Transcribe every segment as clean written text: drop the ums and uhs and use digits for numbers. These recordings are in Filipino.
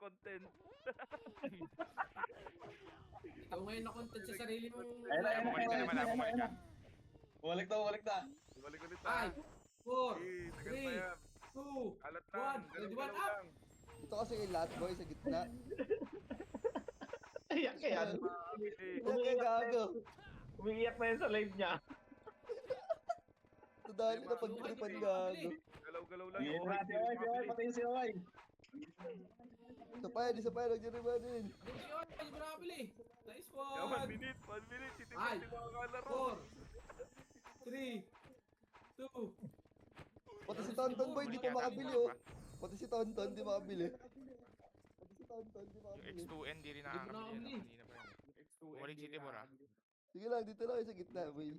content. Ikaw ngayon na content sa sarili mong... Bumalik ka naman, bumalik ka. Bumalik na. Balik ulit na. 5, 4, Eh, tagal pa 3, yan. 2, Kalat lang. 1. Galaw Galaw lang. up! Ito kasi yung last boy sa gitna. Iyak ka yan. Eh, Yan kaya gago. Umiiyak na yan sa live niya. Nadali na pag-tripan gago. Galaw-galaw lang. Yung Oy, si Oy, patayin si Oy. Isa pa yan, nagyari din. Hindi si Oy, hindi mo nakabili. Nice Yeah, one. 1 minute. 1 minute. Si Tim Ay. hindi makakalaro. 4, 3, 2, Pati si Tonton boy, hindi pa makabili oh. Pati si Tonton, hindi makabili. Pati si Tonton, hindi Yung makabili. X2N, di rin Hindi mo nakakabili. nakakabili. Kanina pa yan. Bumalik si Tibor ah. Sige lang, dito lang kayo sa gitna, boy.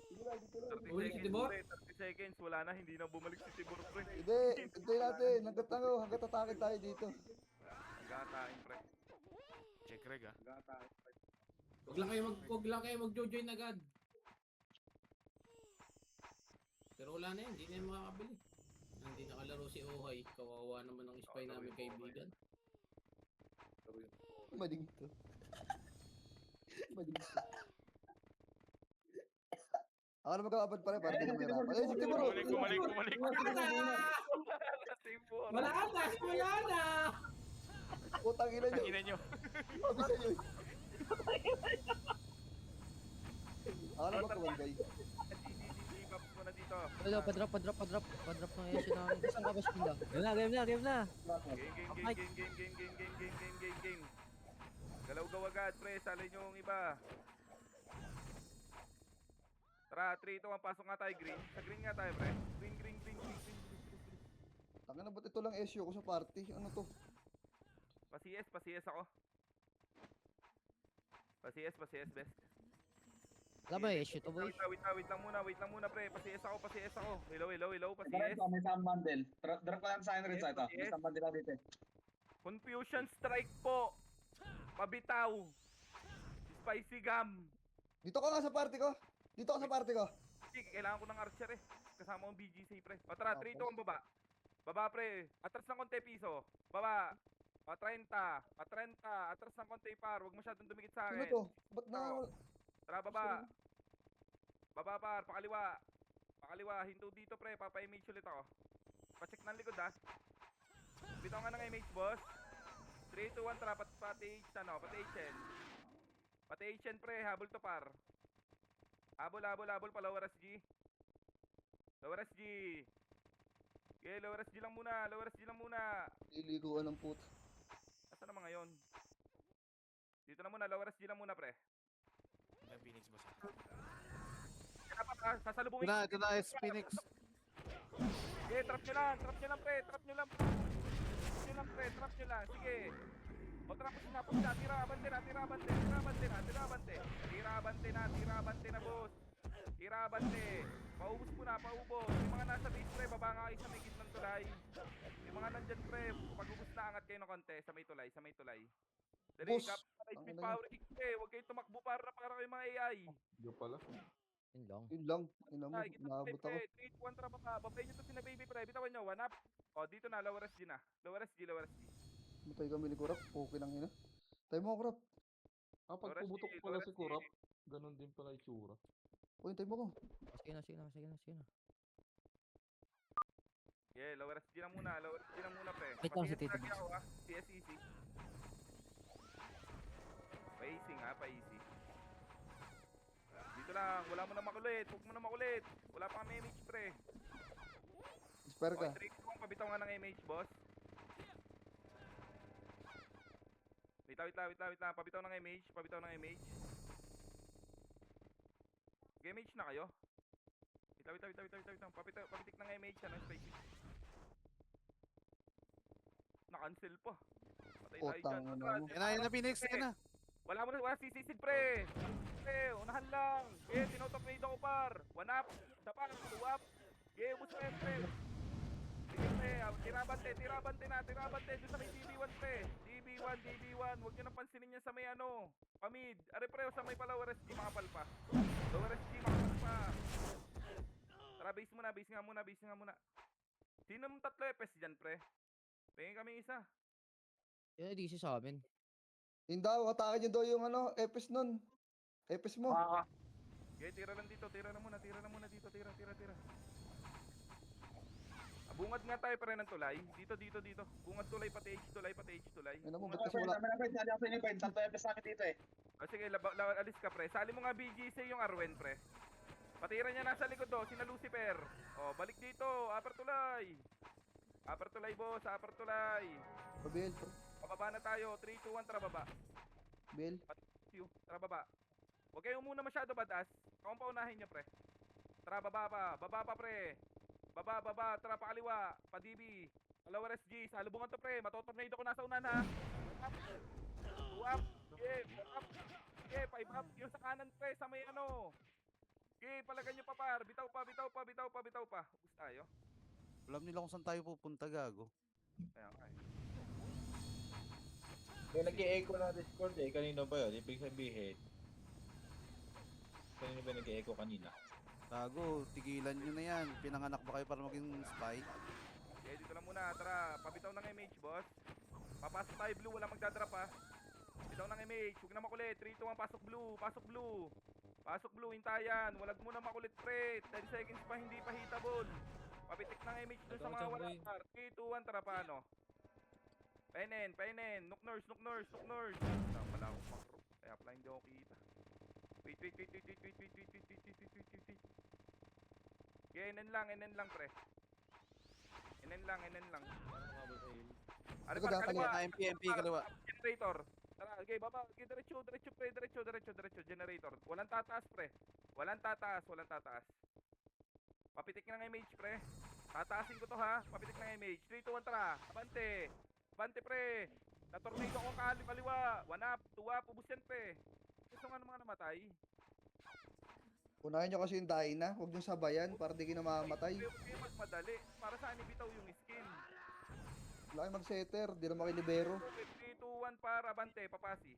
Sige lang, dito lang. 30 Ulit si seconds, Tibor? pre, 30 seconds. Wala na. Hindi na bumalik si Tibor, pre. Hindi, hintay natin. Hanggat atake tayo dito. Nagkatain, pre. Check reg ah. Huwag lang kayo mag-join agad. Pero wala na yan, hindi na yan makakabili. Hindi nakalaro si Ohay. Kawawa naman ang spy namin kaibigan. Mading to. Mading to. Ako na magkakapad pare, para di ka mahirapan. Ay, si Timur! Bumalik. Wala na! Tibor. Wala na! Wala na! Utang ina nyo. Tangina nyo. Sabi sa'yo. Ako na magkakapad. Caps mo na dito. Wala, pa-drop ng issue namin. Saan ka ba sila? Game na. Game. Galaw-gaw agad, pre. Salay nyo yung iba. Tara, 3, 2, 1. Pasok nga tayo, green. Sa green nga tayo, pre. Green. Tangina, ba't ito lang issue ko sa party? Ano to? Pa-CS ako. Pa-CS, best. Wala ba issue to, boy? Wait lang muna, pre. Pa-CS ako. Hello, May pa-CS. sound bundle. Drop ko lang sa akin rin sa ito. May sound bundle ako dito. Confusion strike po. Pabitaw. Spicy gum. Dito ka nga sa party ko. Sige, kailangan ko ng archer eh. Kasama kong BGC, pre. O tara, 3, 2, 1, baba. Baba, pre. Atras ng konti, piso. Baba. Pa-30. Atras ng konti, par. Huwag masyadong dumikit sa Ano akin. to? Ba't na... Tara, baba. Baba, par. Pakaliwa. Hinto dito, pre. Papa-image ulit ako. Pa-check ng likod, ha. Bitaw nga ng image, boss. 3, 2, 1, tara. Pati HN, pre. Habol to, par. Habol. Pa lower SG. Okay, lower SG lang muna. Liliguan ng puto. Asa naman ngayon? Dito na muna, lower SG lang muna, pre. Yung Phoenix boss. Kaya pa, sasalubungin. Ito na, Phoenix. Okay, trap nyo lang, pre. Trap nyo lang. Sige. O trap nyo na, tirabante na, boss. Tirabante. Paubos mo na. Yung mga nasa base, pre, baba nga kayo sa may gitnang tulay. Yung mga nandyan, pre, pag-ubos na, angat kayo ng konti sa may tulay. Dali, Boss, cap, ang speed ina power, huwag kayong tumakbo para kayo mga AI. Yung pala. Yun lang. Yun lang. Ina mo, Ay, kita mo, naabot ako. pre, 3, 2, 1, tara baba. Babayin nyo to sina baby, pre. Bitawan nyo, 1 up. O, dito na, lower SG na. Lower SG. Matay kami ni Kurap. Okay lang yun. Tayo mo, Kurap. Pag pumutok ko pala si Kurap, ganun din pala itsura. Uy, tayo mo ko. Sige na. Yeah, lower SG na muna, pre. Wait lang, si Pa-CS Tito lagi Boss. ako, ha. CS easy. Pa-easy. Dito lang, wala mo na makulit. Wala pa kami image, pre. Spare ka. Okay, 3, 2, 1, pabitaw nga ng image, boss. Wait lang. Pabitaw ng image. Image na kayo. Wait lang. Pabitik ng image, spicy. Na-cancel pa. Patay tayo Utang dyan. na mo. Yan na, Phoenix. Yan na. Wala sisisid, pre. Unahan lang. Tinotop na ako, par. 1 up. Isa pa, 2 up. Ubus mo yan, pre. Sige, pre. Tirabante na. Doon sa may DB1, pre. DB1. Huwag nyo nang pansinin yan sa may pamid. Are, pre, sa may lower SG, makapal pa. Lower SG, makapal pa. Tara, base nga muna. Sino mong 3 EPS dyan, pre? Pingin kami isa. Yun, DC sa amin. Yung daw, atake nyo daw yung ano, Epes nun. Epes mo. Okay, tira lang dito, tira lang muna dito, tira. Bungad nga tayo pre ng tulay. Dito. Bungad tulay, pati H tulay. Ano mo, ba't kasi wala? Hindi ako pinipend. Tanto Epes sa akin dito eh. O sige, alis ka pre. Sali mo nga BGC yung Arwen pre. Patira niya nasa likod do, sina Lucifer. O, balik dito, upper tulay. Upper tulay boss, upper tulay. Bill, Pababa na tayo, 3, 2, 1, tara baba. Bill. Tara baba. Huwag kayong muna masyado badass. Ako pa unahin nyo pre. Tara baba pa pre. Baba, tara pa kaliwa, pa DB. Lower SG, salubungan to pre. Matotornado ko nasa unan ha. Up. Yeah, 5 up. Yung sa kanan pre, sa may ano. Okay, palagan nyo pa par. Bitaw pa. Ubus tayo. Alam nila kung saan tayo pupunta, gago. Ayan, okay. Kaya nag-e-echo na Discord eh. Kanino ba yun? Ibig sabihin. Kanino ba nag-e-echo kanina? Gago, tigilan nyo na yan. Pinanganak ba kayo para maging spy? Okay, dito lang muna. Tara, pabitaw ng image, boss. Papasok tayo blue, walang magdadrop ha. Bitaw ng image, huwag na makulit. 3, 2, 1, pasok blue, hintayan. Walag muna makulit pre. 10 seconds pa, hindi pa hitable. Papitik ng image dun sa mga walang car. 3, 2, 1, tara paano? Painin. Nook nurse. Wala akong makro. Kaya pala hindi ako kita. Wait. Okay, inen lang pre. Inen lang. Ano Ito, pa kaliwa? MP, kaliwa. Generator. Tara, okay, baba. Okay, diretso pre, diretso. Generator. Walang tataas pre. Walang tataas. Papitik ng image pre. Tataasin ko to ha. Papitik ng image. 3, 2, 1, tara. Abante pre. Na-tornado ko kaliwa. 1 up, 2 up. Ubus yan pre. Gusto nga mga namatay. Unahin nyo kasi yung Dyna. Huwag nyo sabayan para di kayo namamatay. Okay, mas madali. Para saan ibitaw yung skin? Wala kayo mag-setter. Di naman kayo libero. 3, 2, 1 para abante. Papasi.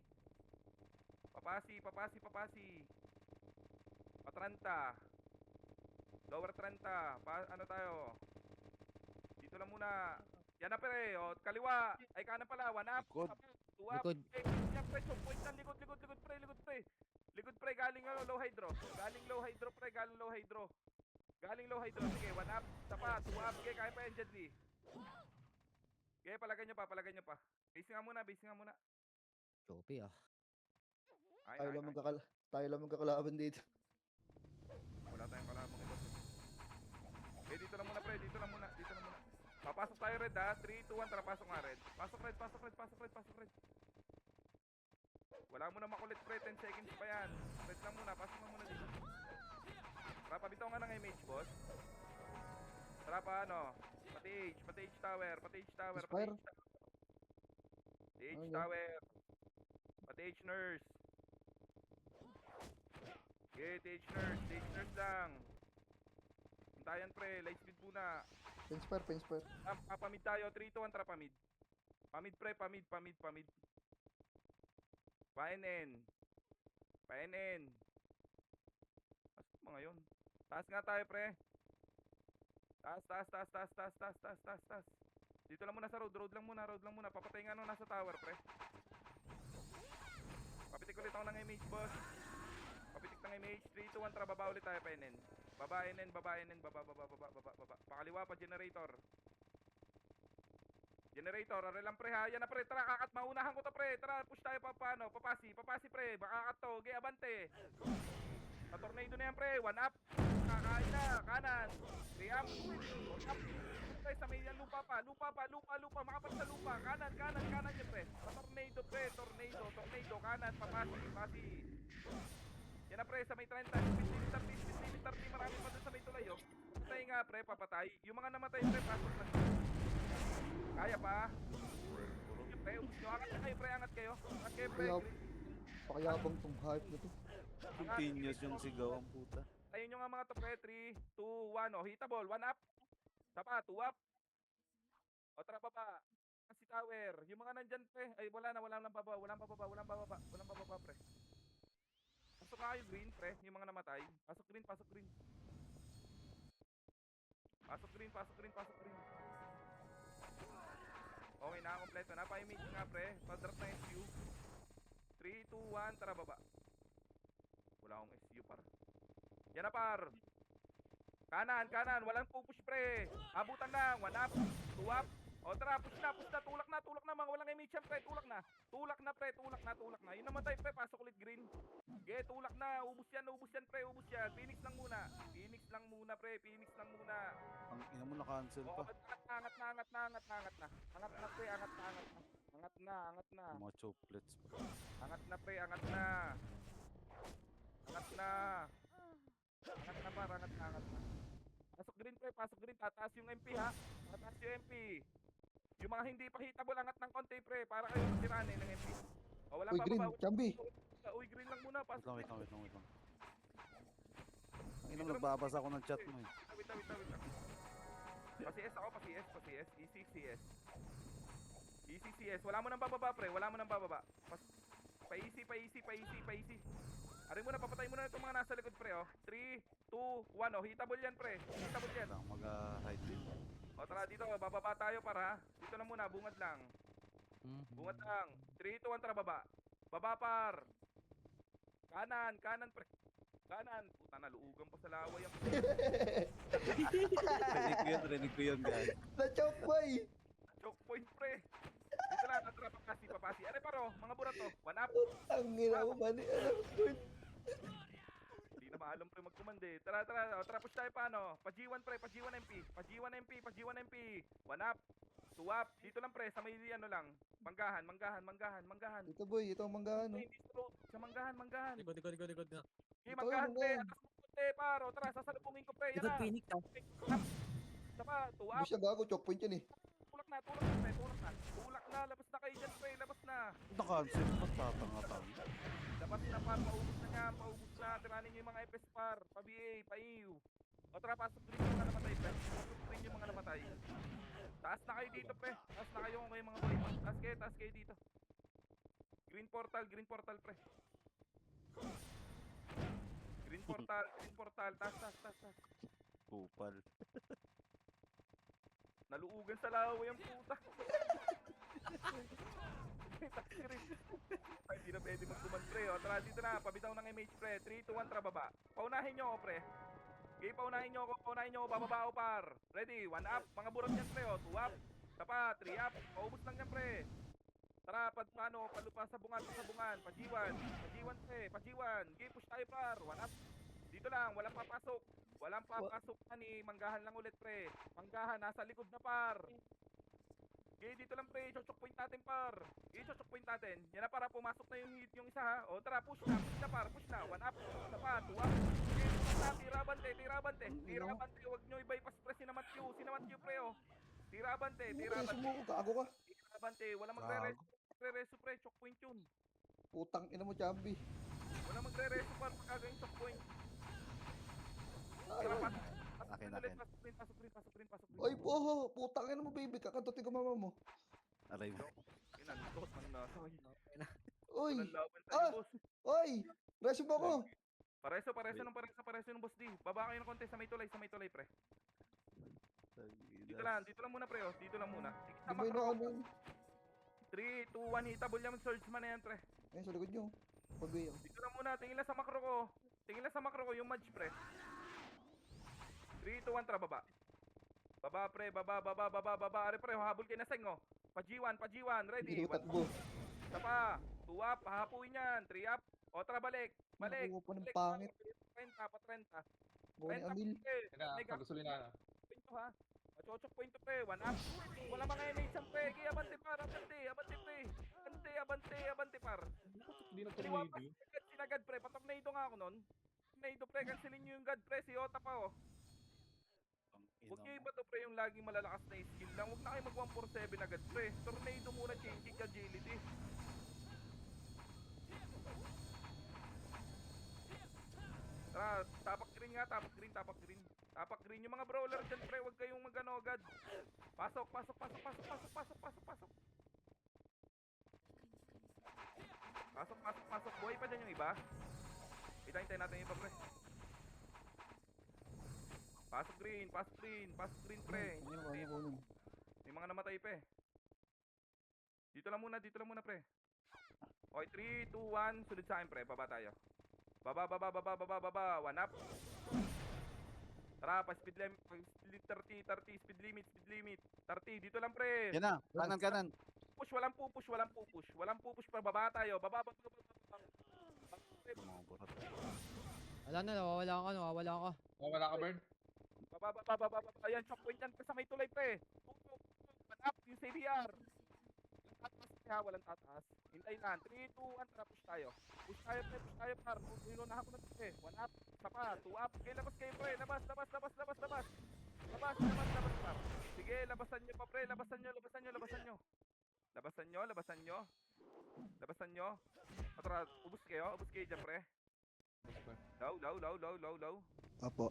Patranta. Lower 30. Ano tayo? Dito lang muna. Yan na pre. O, kaliwa. Ay kanan pala. 1 up. Likod. 2 up. Likod. Yan pre. So, point ng likod pre. Likod pre. Galing low hydro. Galing low hydro. Sige, 1 up. Isa pa. 2 up. Okay, kaya pa yan dyan, Lee. Okay, palagan nyo pa. Base nga muna. Choppy ah. Tayo lang magkakalaban dito. Wala tayong kalabang iba. Okay, dito lang muna pre. Papasok tayo red ha. 3, 2, 1, tara pasok nga red. Pasok red. Wala mo na makulit pre. 10 seconds pa yan. Red lang muna. Pasok na muna dito. Tara, pabitaw nga ng image, boss. Tara pa ano. Pati H tower. Pati H tower. Pati H nurse. Okay, H nurse lang. Hintayan pre, light speed muna. Pinspire. Papamid tayo, 3, 2, 1, tara pamid. Pamid pre, pamid. Painin. Pasok mga yun. Taas nga tayo pre. Taas. Dito lang muna sa road lang muna. Papatay nga nung nasa tower pre. Papitik ulit ako ng image boss. Papitik ng image, 3, 2, 1, tara baba ulit tayo painin. Baba. Pakaliwa pa generator. Are lang pre ha. Yan na pre, tara kakat maunahan ko to pre. Tara push tayo paano. Papasi pre. Baka to. Okay, abante. Sa tornado na yan pre. 1 up. Kakain na. Kanan. 3 up. 4 up. Pre, sa may lupa pa. Makapal sa lupa. Kanan yan pre. Sa tornado pre. Tornado. Kanan. Papasi. Yan na pre. Sa may 30. 15, 30. Marami pa doon sa may tulayo. Patay nga pre. Papatay. Yung mga namatay pre. Pasok na. Kaya pa. Yung pre. Angat kayo. Pre. Pakayabang tong hype na to. Continuous yung sigaw ang puta. Tayo nyo nga mga to pre. 3, 2, 1. O, hitable. 1 up. Tapa, 2 up. O, tara baba. Si tower. Yung mga nandyan pre. Ay, walang baba. Walang baba pre. Pasok nga yung green pre. Yung mga namatay. Pasok green. Okay, nakakompleto na. Pa-image nga, pre. Pa-drop na SU. 3, 2, 1, tara baba. Wala akong SU, par. Yan na, par. Kanan, kanan. Walang pupush, pre. Abutan lang. 1 up, 2 up. O tara, push na, push na. Tulak na, tulak na. Mga walang image yan, pre. Tulak na. Tulak na, pre. Tulak na, tulak na. Yun naman tayo, pre. Pasok ulit green. Okay, tulak na. Ubus yan, pre. Ubus yan. Phoenix lang muna. Phoenix lang muna, pre. Phoenix lang muna. Ang ina mo na-cancel Oh, pa. angat na. Angat na, pre. Angat na. Angat na. Mga chocolates pa. Angat na, pre. Angat na. Angat na. Angat na, par. Angat na. Pasok green, pre. Pasok green. Tataas yung MP, ha. Tataas yung MP. Yung mga hindi pa hitable, angat ng konti, pre. Para kayo matiranin ng MP. O, walang Uy, green, bababa. Chambi. Uy, green lang muna. Pasok Wait lang. green. Ang ina mo, nagbabasa ako ng chat mo eh. Wait lang. Pa-CS ako, pa-CS. Easy CS. Easy CS. Wala mo nang bababa, pre. Wala mo nang bababa. Pa-easy. Aray mo na, papatay mo na itong mga nasa likod, pre, oh. 3, 2, 1, oh. Hitable yan, pre. Hitable yan. Lang mag-hide din. O, tara, dito, bababa tayo, para. Dito na muna, bungad lang. Bungad lang. 3, 2, 1, tara, baba. Baba, par. Kanan, pre. Kanan. Puta, naluugan pa sa laway ang Rinig ko yun, guys. Na-choke, boy. choke point, pre. Dito lang, tara, papasi. Aray, paro, mga burato. 1 up. Tangina mo, mani. Alam ko. Hindi na maalam, pre, magkumande. Tara. O, tara, push tayo pa, ano. Pa-G1, pre, pa-G1 MP. 1 up. 2 up. Dito lang, pre, sa may, ano lang. Manggahan. Ito, boy. Ito ang manggahan, no? Hindi sa road. Sa manggahan. Likod na. Hindi, manggahan, Ito, pre. manggahan. Atas mo, pre, paro. Tara, sasalubungin ko, pre. Yan Likod na. Phoenix, ha. Saka, 2 Hindi up. siya gago. Choke point yan, eh. Tulak na, pre. Tulak na. Labas na kayo dyan, pre. Labas na. Na-cancel pa, tatanga-tanga. Labas na, par. Paubos na nga. Tiranin nyo yung mga FS, par. Pa-BA, pa-EU. O, tara, pasok green yung mga namatay, pre. Pasok green yung mga namatay. Taas na kayo dito, pre. Taas na kayo kung kayo mga boy. Taas kayo dito. Green portal, pre. Green portal. Taas. Kupal. Naluugan sa laway ang puta. Ay, hindi na pwede magkuman, pre. O, tara, dito na. Pabitaw ng image, pre. 3, 2, 1, tara, baba. Paunahin nyo ako, pre. Okay, paunahin nyo ako. Bababa ako, par. Ready? 1 up. Mga burat yan, pre. O, 2 up. Tapa, 3 up. Paubos lang yan, pre. Tara, palupa sa bungan. Pa-G1, pre. Pa-G1. Okay, push tayo, par. 1 up. Dito lang, walang papasok na ni Manggahan lang ulit, pre. Manggahan, nasa likod na, par. Okay, dito lang, pre. Chochok point natin, par. Okay, chochok point natin. Yan na, para pumasok na yung isa, ha. O, tara, push na, par. 1 up. Tapa, 2 up. Okay, push na, tirabante. Huwag nyo i-bypass, pre. Sinamatyo, pre, o. Tirabante. Sumuko, gago ka. Tirabante, walang magre-reso, pre. Choke point yun. Putang ina mo, Chambi. Walang magre-reso, par. Pagkagawin choke point. Ay, Tara, Akin. pasok green. Oy, poho. Putang ina mo, baby. Kakantotin ko mama mo. Aray mo. Inantot man na. Oy. Walang laban Ah! tayo, boss. Oy. Resume ako. Pareso ng boss D. Baba kayo ng konti sa may tulay, pre. Dito lang muna, pre, oh. Dito lang muna. Di ba yun ako? 3, 2, 1, hitable yung surge man na yan, pre. Ayun, sa likod nyo. Pag-uwi ako. Dito lang muna, tingin lang sa macro ko, yung match, pre. 3, 2, 1, tara, baba. Baba, pre, baba. Are, pre, habol kayo na seng, oh. Pa-G1, ready. Hindi ko takbo. Tapa, 2 up, hahapuin yan. 3 up. O, tara, balik. Nakuha pa ng pangit. 30. Bukan ni Amil. Teka, pag-gasolina na. Pinto, ha. Chochok point to, pre. 1 up. Wala mga enemies ang pre. Kaya abante, par. Abante, pre. Abante, par. Hindi na Siniwapas tornado. sinagad, pre. Patornado nga ako nun. Tornado, pre. Cancelin nyo yung god, pre. Si Ota pa, oh. Huwag nyo iba to, pre, yung laging malalakas na skill lang. Huwag na kayo mag 147 agad, pre. Tornado muna, changing agility. Tara, tapak green. Tapak green yung mga brawler dyan, pre. Huwag kayong magano agad. Pasok. Pasok. Buhay pa dyan yung iba. Hintay natin yung iba, pre. Pasok green, pre. Ano kunin? May mga namatay pa, eh. Dito lang muna, pre. Okay, 3, 2, 1. Sunod sa akin, pre. Baba tayo. Baba. 1 up. Tara, pa-speed limit. 30. Speed limit. 30. Dito lang, pre. Yan na, kanan. Walang pupush. Baba tayo. Baba. Mga burat. Wala na, nawawala ka. Wala ka, Bird? Baba. Ayan, checkpoint yan. Sa may tulay, pre. One up, yung CBR. Walang tataas. Hintay lang. 3, 2, 1. Tara, push tayo. Push tayo, par. Inunahan ko na, pre. 1 up. Isa pa. 2 up. Okay, labas kayo, pre. Labas. Labas, par. Sige, labasan nyo pa, pre. Labasan nyo. Tara, ubus kayo dyan, pre. Low. Opo.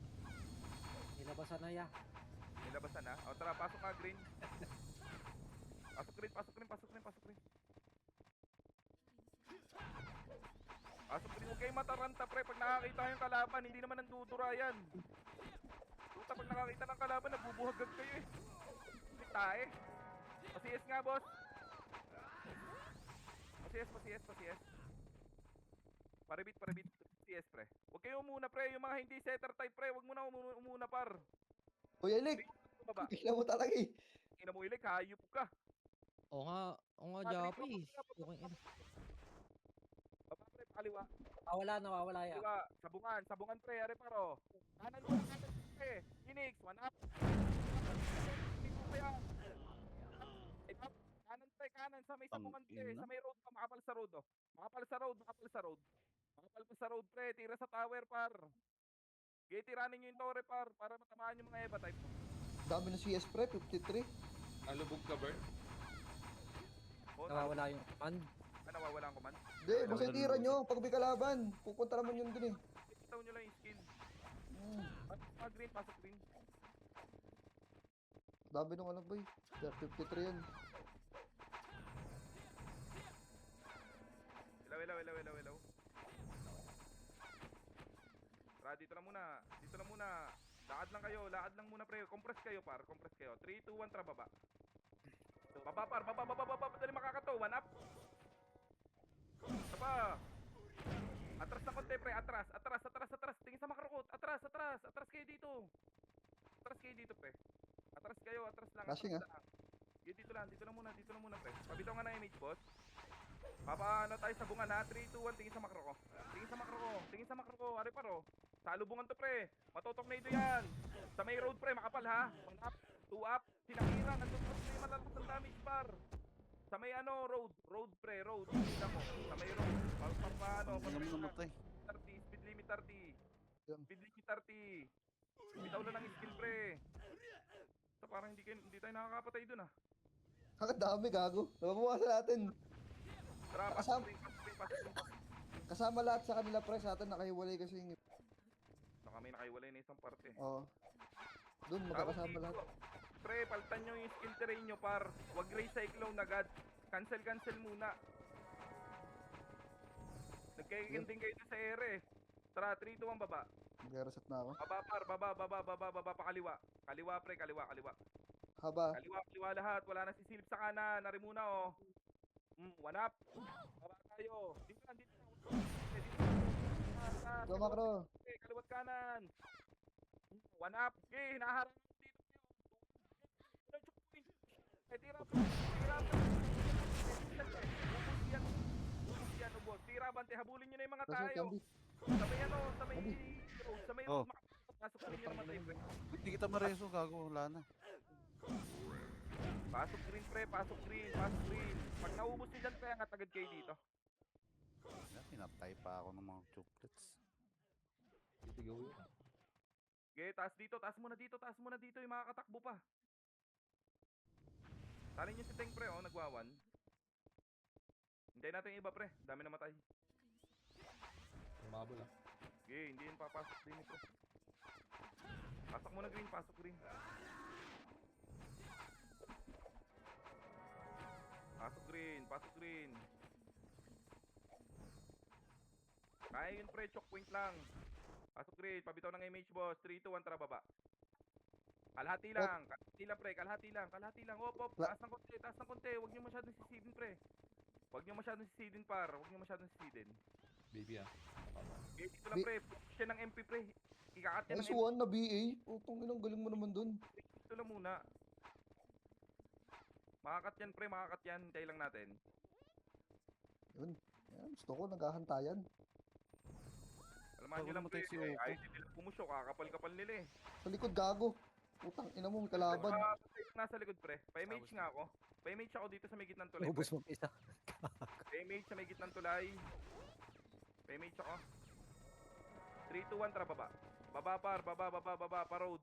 Nilabasan na ya. Nilabasan na. O, tara, pasok ka, green. Pasok green. Huwag kayong mataranta, pre. Pag nakakita yung kalaban, hindi naman nandudura yan. Puta, pag nakakita ng kalaban, nabubuhagag kayo eh. Tae. Pasiyes nga, boss. Pasiyes. Paribit. Pasiyes, pre. Huwag kayo umuna, pre. Yung mga hindi setter type, pre. Huwag muna umuna, par. Kuya Ilik, Baba. kailan mo talaga eh. Ina mo ilik, hayop ka. Oo nga, Japi. Okay, ina. Baba, pre, kaliwa. Nawawala ya. Kaliwa, sabungan, pre, are paro. Kanan mo, pre. Phoenix, 1 up. Phoenix mo kaya. Ay, up. Kanan, sa may sabungan, pre. Sa may road pa, makapal sa road, oh. Makapal sa road, pre. Tira sa tower, par. Okay, tiranin nyo yung torre, par. Para matamaan yung mga Eva type. Dami na CS pre, 53. Nalubog ka, Bird? Oh, Nawawala yung command. nawawala ang command. Hindi, basta tira nyo. Pag may kalaban, pupunta naman yun dun eh. Itaw nyo lang yung skill. Hmm. Pasok green. Dami nung ano boy. 53 yan. Ilaw. Tara, dito lang muna. Lakad lang muna, pre. Compress kayo, par. 3, 2, 1, tara, baba. Baba, par. Baba. Dali makakato. 1 up. Baba. Atras na konti, pre. Atras. Tingin sa makrokot. Atras kayo dito. Pre. Atras lang. Flashing, Dito lang muna, pre. Pabitaw nga na image, boss. Papaano tayo sa bungan, ha? 3, 2, 1, tingin sa makro ko. Ari paro. Sa lubungan to, pre. Matotornado yan. Sa may road, pre, makapal, ha? 1 up, 2 up. Sinakira, nandun po may malakas ang damage, par. Sa may road, pre, road. Kita mo. Sa may road. Ano mo namatay? 30, speed limit 30. Yan. Bitaw na ng skill, pre. So, parang hindi tayo nakakapatay dun, ha? Dami gago. Nababawasan natin. Tara, Kasama- pasok. Kasama lahat sa kanila pre, sa atin nakahiwalay kasi yung... Kami nakaiwalay na isang parte. Oo. Doon magkakasama lahat. Pre, paltan nyo yung skill terrain nyo, par. Huwag raise cyclone agad. Cancel muna. Nagkikinding kayo sa ere. Tara, 3, 2, 1, baba. Mag-reset na ako. Baba, par. Baba, pakaliwa. Kaliwa, pre, kaliwa. Haba. Kaliwa lahat. Wala na sisilip sa kanan. Nari muna, oh. 1 up. Baba tayo. Dito lang. Go makro. Okay, kaliwat kanan. 1 up. Okay, hinaharap dito. Tira. Ubos. Tira, bante. Habulin nyo na yung mga Reset tayo. Cambi. Sa may Oh. Pasok green yung namatay, pre. Hindi kita mareso, gago. Wala na. Pasok green, pre. Pasok green. Pag naubos nyo dyan, pre, angat agad kayo dito. Pinatay pa ako ng mga chocolates. Titigaw yun. Okay, taas muna dito. Yung mga katakbo pa. Talin nyo si Teng, pre, oh. Nagwawan. Hintayin natin yung iba, pre. Dami namatay. Umabol ah. Okay, hindi yun papasok din, pre. Pasok muna green. Pasok green. Kaya yun, pre. Choke point lang. Pasok green. Pabitaw ng image, boss. 3, 2, 1, tara baba. Kalahati lang, pre, kalahati lang. Op, taas ng konti. Huwag niyo masyadong sisidin, pre. Huwag niyo masyadong sisidin, par. Huwag niyo masyadong sisidin. Baby ah. Okay, dito lang, pre. Push siya ng MP, pre. Ikakat niya ng Nice MP. one na BA. Putong inang galing mo naman dun. Dito lang muna. Makakat yan, pre. Makakat yan. Hintay lang natin. Yan, gusto ko, naghahantayan. Alamahan nyo lang, pre. Namatay si Oko. Ayaw nila pumusok. Kakapal-kapal nila eh. Sa likod, gago. Putang ina mo, may kalaban. Nasa likod, pre. Pa-image nga ako. Pa-image ako dito sa may gitnang tulay, pre. Ubus mo isa. Pa-image sa may gitnang tulay. Pa-image ako. 3, 2, 1, tara, baba. Baba, par. Baba. Pa-road.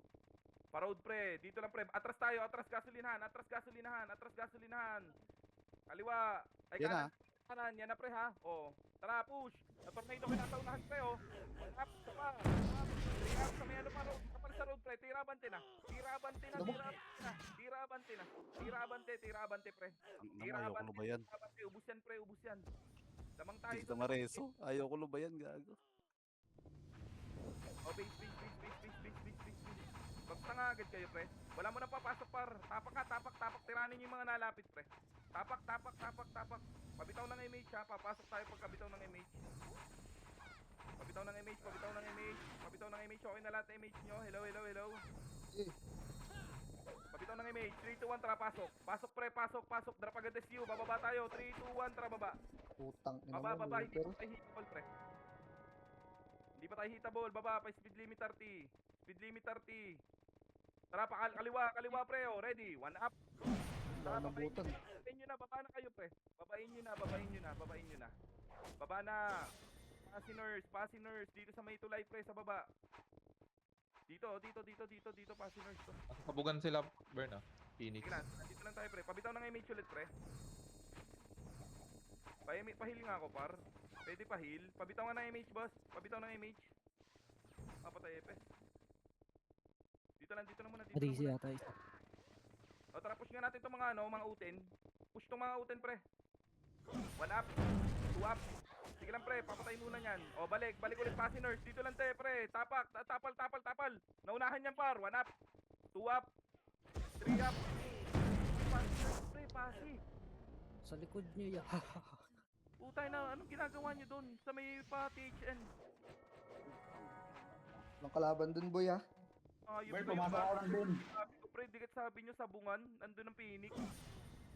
Pa-road, pre. Dito lang, pre. Atras tayo. Atras gasolinahan. Kaliwa. Ay, Yan na. kanan. Yan na, pre, ha? O. Tara, push. Na-tornado kayo nasa unahan, pre, o. Up, pa. Up sa may ano pa, road. Kapal sa road, pre. Tirabante na, pre. Ayoko na ba yan? Tirabante. Ubus yan. Damang tayo. Hindi kita mareso. Ayoko na ba yan, gago? O, base. Basta nga agad kayo, pre. Wala mo na papasok, par. Tapak. Tiranin yung mga nalapit, pre. Tapak. Pabitaw ng image, ha. Papasok tayo pagkabitaw ng image. Pabitaw ng image. Okay na lahat ng image nyo. Hello. Eh, Pabitaw ng image. 3, 2, 1, tara, pasok. Pasok, pre, pasok. Drop agad SU. Bababa tayo. 3, 2, 1, tara, baba. putang ina mo. Baba. Hindi Luther. pa tayo hitable, pre. Hindi pa tayo hitable. Baba, pa speed limit 30. Tara, kaliwa, pre. O, ready. 1 up. Tara, babayin Nabutan. nyo na. Baba na kayo, pre. Babayin nyo na. Baba na. Pasiners. Dito sa may tulay, pre, sa baba. Dito, pasiners to. Kabugan sila, Bern ah. Phoenix. Sige lang, dito lang tayo, pre. Pabitaw ng image ulit, pre. Pahil nga ako, par. Pwede pahil. Pabitaw nga ng image, boss. Patay, epe. Dito lang muna. Adisi yata isa. O, tara, push nga natin itong mga uten. Push itong mga uten, pre. 1 up, 2 up. Sige lang, pre, papatay muna yan. O, balik ulit pasiners. Dito lang, te, pre. Tapal. Naunahan yan, par. 1 up, 2 up, 3 up. Pasiners, pre, pasi. Sa likod niyo ya. Putay na, anong ginagawa niyo doon sa may pa-THN? Ang kalaban dun, boy, ha. Bern, pumasok ako ng green. Sabi ko, pre, dikit sabi niyo sa bungan, nandun ang Phoenix.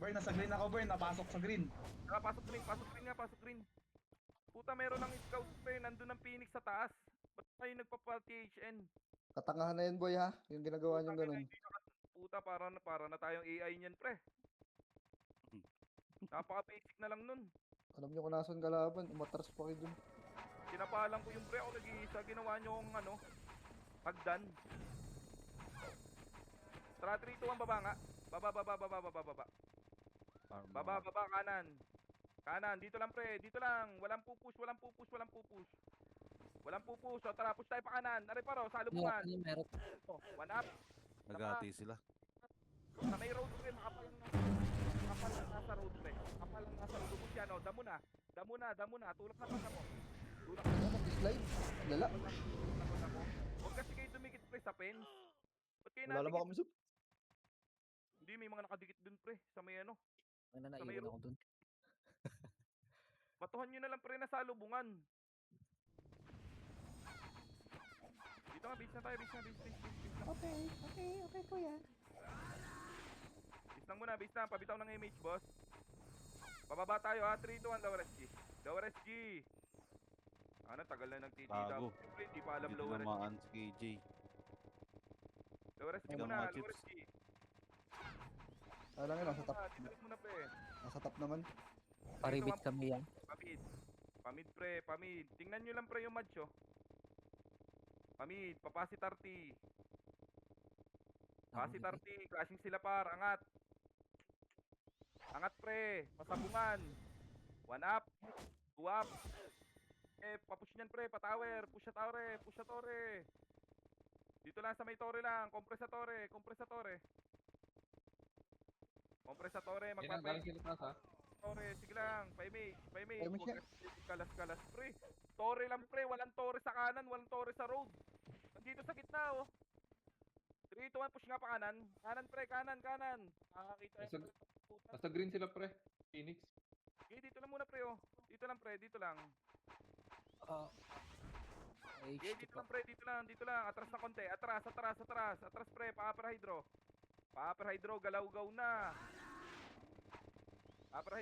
Bern, nasa green ako, Bern. Napasok sa green. Pasok green. Puta, meron ng scout, pre, nandun ang Phoenix sa taas. Ba't kayo nagpapa-THN? Katangahan na yan, boy, ha. Yung ginagawa niyong ganun. Puta, para na tayong AI niyan, pre. Napaka-basic na lang nun. Alam niyo kung nasan kalaban. Umatras pa kayo dun. Sinapalan ko yung pre, ako nag-iisa. Ginawa niyo kong hagdan. Tara, 3, 2, 1, baba nga. Baba. Baba, kanan. Dito lang, pre. Walang pupush. O, tara, push tayo pa kanan. Aray paro, salubungan. Meron. 1 up. Nagati sila. Sa may road, pre. Makapal lang nasa road, pre. Ubus yan, o. Damo na. Tulak na pa mo. Ano, mag-slide. Lala. Huwag kasi kayo dumikit, pre, sa fence. Ba't kayo Wala naman nadikit? kami sa... Hindi, may mga nakadikit dun, pre. Sa may Ano na Sa may naiwan ako dun. Batuhan nyo na lang, pre, na salubungan. Dito nga, base na tayo. Okay, kuya. Base na. Pabitaw ng image, boss. Pababa tayo, ha. 3, 2, 1, lower SG. Tagal na nagtitita. Bago. Pre, hindi pa alam Hindi lower SG. namaan si KJ. Lower SG Hindi muna, mga lower chips. SG. Alam nga, nasa top. Dito muna, pre. Nasa top naman. Paribit kami yan. Pamid, pre. Tingnan nyo lang, pre, yung match, oh. Pamid, papasi 30. Pasi 30, clashing sila, par. Angat, pre. Pasabungan. 1 up, 2 up. Papush niyan, pre. Patower. Push sa tore. Dito lang sa may tore lang. Compress sa tore. Galing sila taas ah. Tore, sige lang. Pa-image. Pa-image Huwag yan. kasi kalas, pre. Tore lang, pre. Walang tore sa kanan, walang tore sa road. Nandito sa gitna, oh. 3, 2, 1, push nga pa kanan. Kanan pre, kanan. Nakakita Nasa- yung puta. Nasa green sila pre. Phoenix. Okay, dito lang muna pre oh. Dito lang pre, dito lang. Ay, Okay, dito lang pre, dito lang. Atras na konti. Atras. Atras pre, pa-upper hydro. Pa-upper hydro, galaw-gaw na. Upper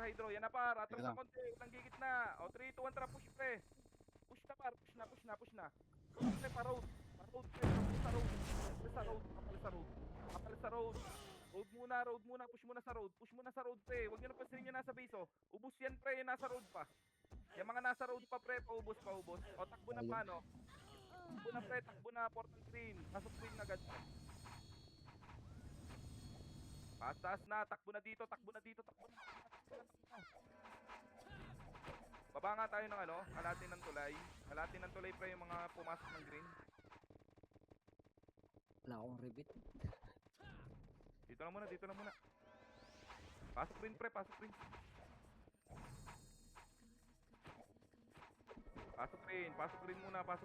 hydro. Yan na par, atras Sige na lang. konti. Walang gigit na. O 3, 2, 1, tara, push pre. Push na par, push na. Push pre, pa-road. Pa-road pre, kapal sa road. Road muna, push muna sa road pre. Huwag nyo na pasinin yung nasa base oh. Ubus yan pre, yung nasa road pa. Yung mga nasa road pa pre, paubos. O takbo na paano? Takbo na pre, portal green. Pasok green agad. Taas na, takbo na dito. Baba nga tayo ng kalahati ng tulay. Kalahati ng tulay pre yung mga pumasok ng green. Wala akong rebit. Dito lang muna. Pasok green pre, Pasok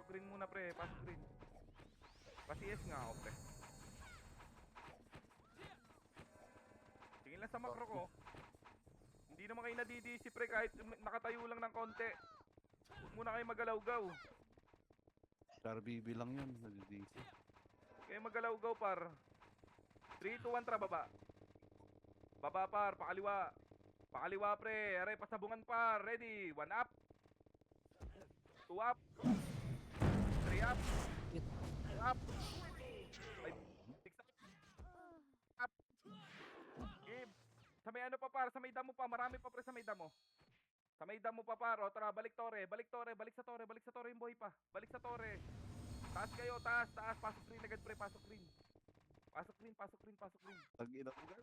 green muna pre, pasok green. Pa-CS nga ako pre. Tingin lang sa macro ko. Hindi naman kayo nadidisi pre kahit nakatayo lang ng konti. Huwag muna kayo magalaw-gaw. RBB lang yun. Nadidisi. Kayo magalaw-gaw par. 3, 2, 1, tra, baba. Baba par, pakaliwa. Pakaliwa pre, aray, pasabungan par. Ready, 1 up. 2 up. 3 up. 2 up. 6 up. Give. Sa may ano pa par, sa may damo pa, marami pa pre sa may damo. Sa may damo pa par, o tara, balik sa tore yung boy pa. Balik sa tore. Taas kayo, taas, pasok green agad pre, pasok green. Pasok green. Pag ina mo, Gar.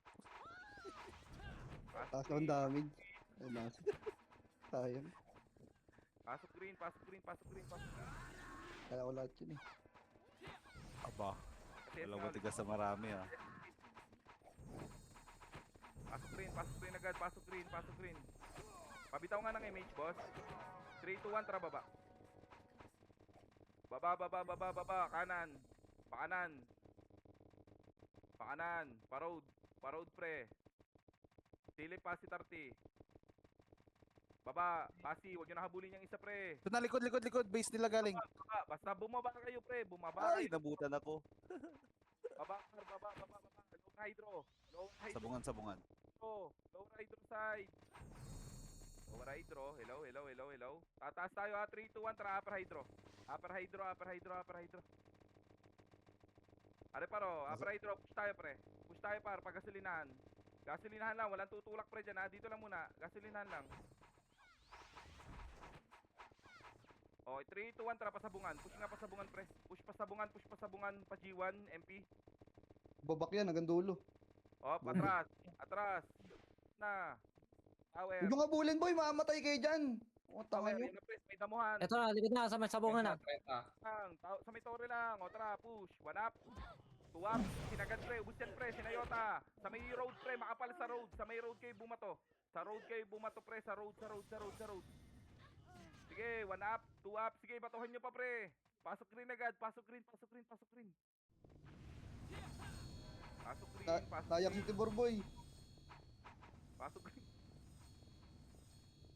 Taas ang damage. Ay, nasa. Sayang. Pasok green. Kaya ko lahat yun eh. Aba. Kasi Walang nga, matigas sa marami ah. pasok green agad, pasok green. Pabitaw nga ng image, boss. 3, 2, 1, tara, baba. Baba, kanan. Pakanan, pa-road pre. Silip pa si Tarty. Baba, pasi, huwag nyo nahabulin yung isa pre. Ito na, likod. Base nila galing. Baba, basta bumaba kayo pre, Ay, nabutan ako. Baba. Low hydro. Sabungan. Low hydro side. Low hydro, hello. Tataas tayo ha, 3, 2, 1, tara, upper hydro. Upper hydro. Are paro, upper hydro, push tayo pre. Push tayo par, pagasolinahan. Gasolinahan lang, walang tutulak pre dyan ha. Dito lang muna, gasolinahan lang. Okay, 3, 2, 1, tara, pasabungan. Push nga pasabungan pre. Push pasabungan, pa G1, MP. Babak yan hanggang dulo. Atras. Na. Tower. Huwag yung abulin boy, mamatay kayo dyan. O, tanga Tower, nyo. yun na pre, may damuhan. Ito na, likod na, sa may sabungan na. Sa may tore lang. O tara, push. 1 up. 2 up. Sinagad pre. Ubus yan pre. Sinayota. Sa may road pre. Makapal sa road. Sa may road kayo bumato. Sa road pre. Sa road. Sige, 1 up. 2 up. Sige, batuhan nyo pa pre. Pasok green agad. Pasok green. Pasok green. Tayak si Tibor boy. Pasok green.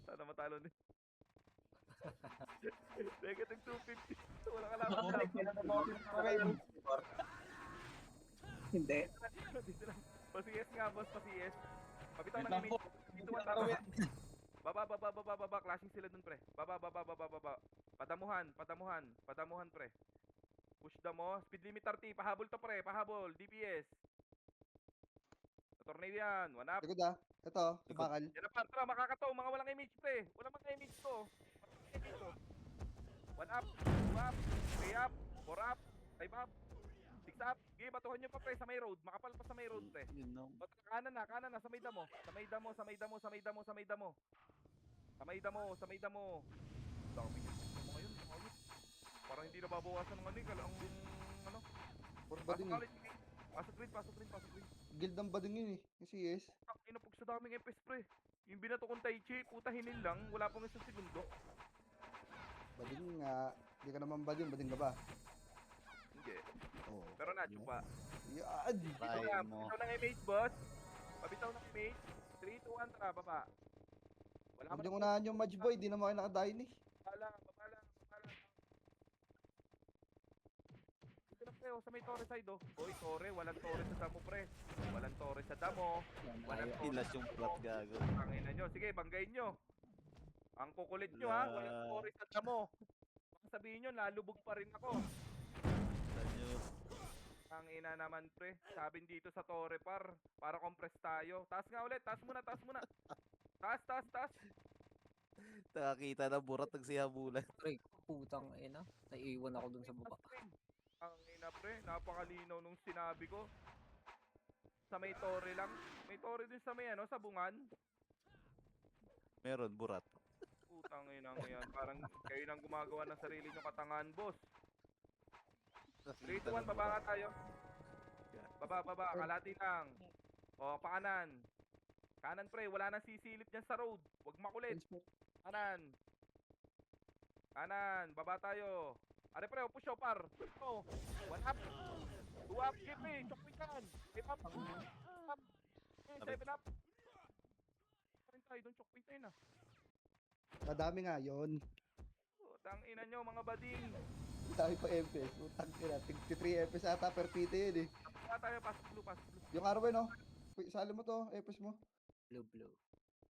Sana matalo din. Negative 250. Wala ka lang. Hindi. Dito lang. Pa-CS nga, boss. Pa-CS. Pabitaw Wait ng lang image. po. Dito one tara. Baba. Clashing sila dun, pre. Baba. Padamuhan, pre. Push damo. Speed limit 30. Pahabol to, pre. Pahabol. DPS. Tornado yan. 1 up. Likod ah. Ito, bakal. Yan na pa. Tara, makakataw. Mga walang image, pre. Walang mga image to. 1 up. 2 up. 3 up. 4 up. 5 up. 6 up. Sige, batuhan nyo pa, pre. Sa may road. Makapal pa sa may road, pre. Yun no. Kanan na. Sa may damo. Dami niya. Ano ngayon? Ayos. Parang hindi nababawasan ng ang ano. Puro bading eh. Pasok green. Guild ng bading yun eh. Yung CS. Ang inapog sa daming FPS pre. Yung binato kong Taichi, puta hinil lang. Wala pang isang segundo. Bading nga. Hindi ka naman bading ka ba? Hindi. Oh. Pero nadyo pa. Yan. Ito na, pabitaw ng image, boss. Pabitaw ng image. 3, 2, 1, tara, baba. Wala Huwag man niyong unahan yung match boy, di naman kayo nakadain eh. Baba lang. Dito na pre, oh, sa may Torre side, oh. Hoy, Torre, walang Torre sa damo, pre. Walang Torre sa damo. Walang Torre Ilas sa yung damo. plat gago. Tangina nyo. Sige, banggain nyo. Ang kukulit nyo, ha. Walang Torre sa damo. Baka sabihin nyo, lalubog pa rin ako. Ang ina naman pre, sabi dito sa Torre para compress tayo. Taas nga ulit, taas muna. Taas. Nakakita na burat nagsihabulan. Pre, putang ina. Naiiwan ako dun sa baba. Ang ina pre, napakalinaw nung sinabi ko. Sa may Torre lang. May Torre din sa may ano, sa Bungan. Meron, burat. Putang ina yan. Parang kayo nang gumagawa ng sarili nyo katangahan, boss. 3, 2, 1, baba nga tayo. Baba, kalati lang. O, pakanan. Kanan pre, wala nang sisilip dyan sa road. Huwag makulit. Kanan, baba tayo. Are pre, push o par. O, 1 up. 2 up, keep eh. Chok yan. Keep up. 7 up. Parin tayo doon, chok tayo na. Madami nga yun. Tang ina nyo, mga bading. Dami pa FPS. Utang ina. 3 FPS ata per PT yun eh. Baba tayo, pass blue. Yung Arwen oh. Sali mo to, FPS mo. Blue.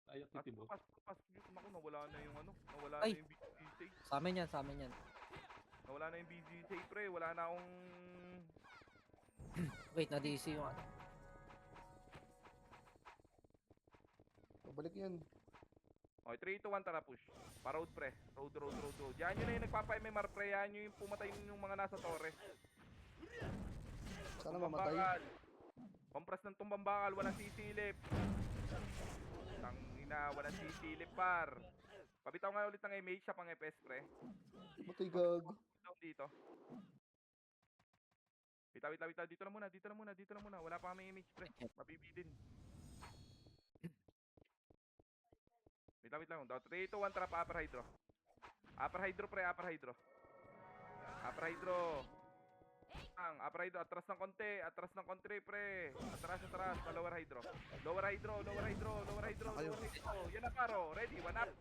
Ayaw titi mo. Pass blue. Naku, nawala na yung ano. Nawala Ay! na yung BGC. Sa amin yan. Nawala na yung BGC pre. Wala na akong... Wait, na-DC yung ano. Pabalik yan. Okay, 3, 2, 1, tara push. Pa-road pre. Road. Yan yun na yung nagpapa-MMR pre. Yan yung pumatay yung mga nasa torre. Sana mamatay. Tumbambakal. Compress ng tumbambakal. Walang sisilip. Tangina, walang sisilip par. Pabitaw nga ulit ng image siya pang FPS pre. Matay gago. Down dito. Bitaw. Dito na muna. Wala pa kami image pre. Mabibidin. Wait lang. 3, 2, 1, trap, upper hydro. Upper hydro, pre, upper hydro. Upper hydro, atras ng konti, pre. Atras, pa lower hydro. Lower hydro. Yan na paro, ready, 1 up.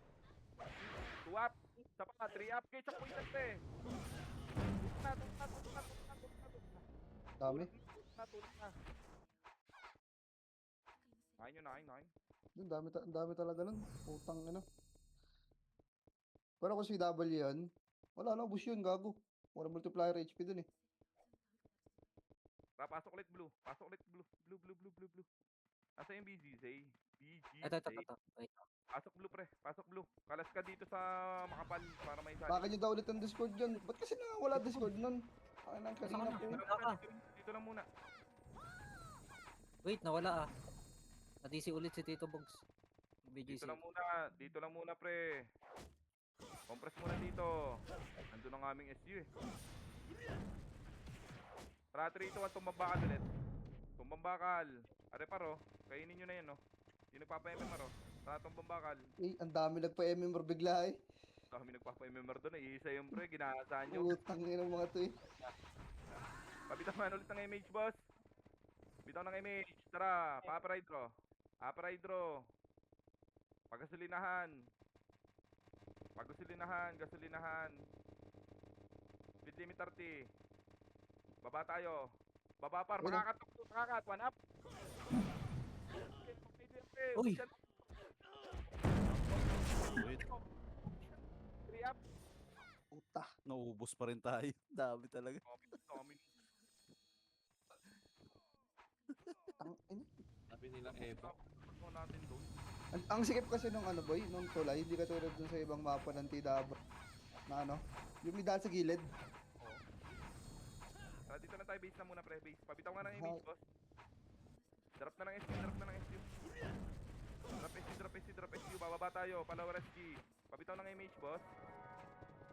2 up, isa pa, 3 up, okay, chok point pre. Dami. Tulog na. Kain. Ang dami talaga nun. Putang ano. Pero kung si W yan, wala na, bus yun, gago. Wala multiplier HP dun eh. Pasok ulit blue. Blue. Asa yung BGZ? Ito. Wait. Pasok blue. Kalas ka dito sa makapal para may sali. Bakit nyo daw ulit ang Discord dyan? Ba't kasi wala Discord nun? Ay nang kanina po. Dito lang muna. Wait, nawala ah. Na-DC ulit si Tito Bogs. BGC. Dito lang muna pre. Compress muna dito. Nandun ang aming SU eh. Tara 3, 2, 1, tumbambakal ulit. Tumbambakal. Are paro, kainin nyo na yan no. Yung nagpapa-MMR oh. Tara tumbambakal. Eh, ang dami nagpa-MMR bigla eh. Kami nagpapa-MMR doon eh. Isa yung pre, ginahasaan nyo. Utang nila mga to eh. Pabitaw man ulit ng image boss. Bitaw ng image. Tara, pa-upper hydro. Pagasolinahan. Gasolinahan. Speed limit 30. Baba tayo. Baba par, makakat. 1 up. Uy! 3 up. Puta. Naubos pa rin tayo. Dami talaga. Sabi nila Eva. Natin doon. Ang sikip kasi nung ano boy, nung tulay, hindi katulad dun sa ibang mapa ng TW. Na ano, yung may daan sa gilid. Tara, dito na tayo. Base na muna pre. Base. Pabitaw nga ng image boss. Drop na ng SU. Drop SU. Bababa tayo. Palower SG. Pabitaw ng image boss.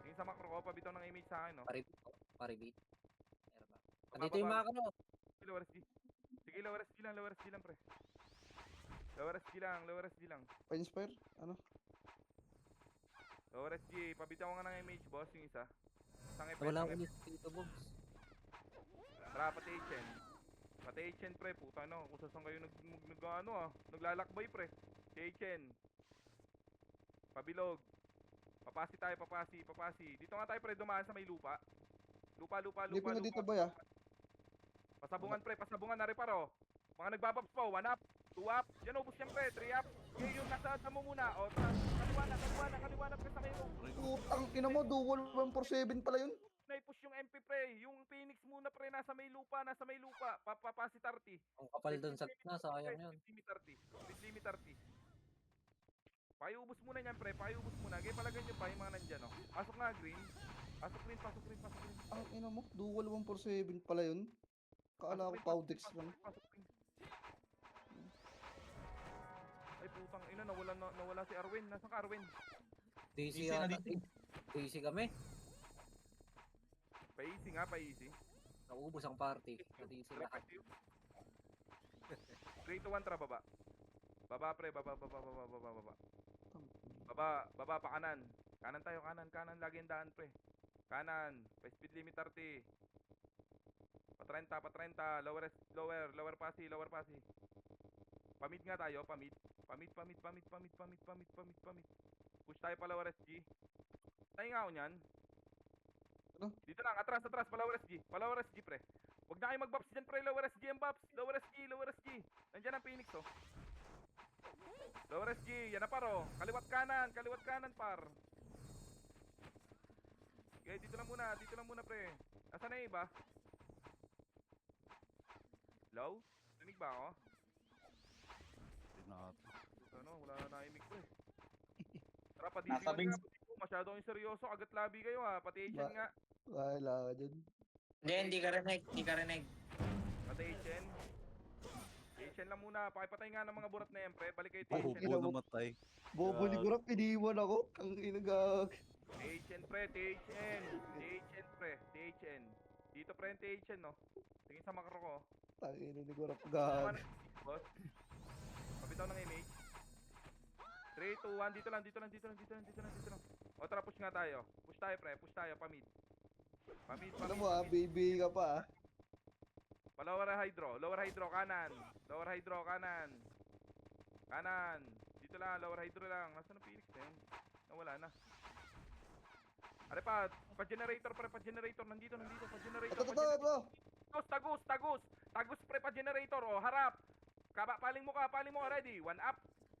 Tingin sa macro ko. Pabitaw ng image sa akin no. Paribit. Meron ba? Andito yung mga kano. Lower SG. Sige, lower SG lang pre. Lower SG lang. Pa-inspire, ano? Lower SG. Pabitaw nga ng image boss yung isa. Sang Wala ulit si Tito Bogs. Tara, pati Chen. Pati Chen, pre. Puta no. Kung saan kayo naglalakbay, pre. Si Chen. Pabilog. Papasi tayo, papasi. Dito nga tayo, pre. Dumaan sa may lupa. Lupa. Hindi pa nga dito ba ya? Pasabungan, pre. Pasabungan na reparo. Mga nagbabaps pa. 1 up. 2 up. Yan, ubus yan, pre. 3 up. Okay, yung nasa mo muna. O, kaliwa na, pre, sa kayo. Putang ina mo, dual 147 pala yun. Na-push yung MP, pre. Yung Phoenix muna, pre. Nasa may lupa. Papasi 30. Ang kapal dun sa gitna, sayang yun. Speed limit 30. Paiubos muna niyan, pre. Paiubos muna. Kaya palagay nyo pa yung mga nandyan, no? Pasok nga, green. Pasok green. Ang ina mo, dual 147 pala yun. Kaala ko Powdex lang. Pasok green. Ay, putang ina. Nawala si Arwin. Nasaan ka, Arwin? DC Easy na yata. dito. DC kami. Pa-easy nga, pa-easy. Naubos ang party. Na DC lahat. 3 to 1, tara, baba. Baba, pre. Baba. Baba, pa kanan. Kanan tayo, kanan. Lagi yung daan, pre. Kanan. Pa-speed limit 30. Pa 30. Lower pasi. Pamid nga tayo, pamid. Push tayo pa lower SG. Tayo nga ako nyan. Ano? Dito lang, atras, pa lower SG, pre. Huwag na kayo mag-bops dyan, pre. Lower SG ang bops. Lower SG. Nandyan ang Phoenix, oh. Lower SG, yan na, paro. Kaliwat kanan, par. Okay, dito lang muna, pre. Asan na yung iba? Low? Rinig ba ako? Wala na naimik, pre. Tara, pa-DC Nasa nga, base. masyadong seryoso. Agat labi kayo, ha. Pati Asian nga. Wala ka dyan. Hindi ka rinig. Pati Asian. Asian lang muna. Pakipatay nga ng mga burat na yan, pre. Balik kayo, Ay, Asian. ina mo. namatay. Bobo ni Gurap, iniwan ako. Ang inagag. Asian, pre. THN, pre. THN. Dito, pre, yung THN, no? Tingin sa makro ko. Tangina ni Gurap, Tama gag. na, boss. Pabitaw ng image. 3, 2, 1. Dito lang. O, tara, push nga tayo. Push tayo, pre. Pamid. Ano mo baby ka pa Lower hydro, kanan. Kanan. Dito lang, lower hydro lang. Nasaan ang Phoenix na yun? Nawala na. Are pa-generator, pre, pa-generator. Nandito, pa-generator. Ito. Tagus, pre, pa-generator. O, harap. Paling mo ka, ready. 1 up.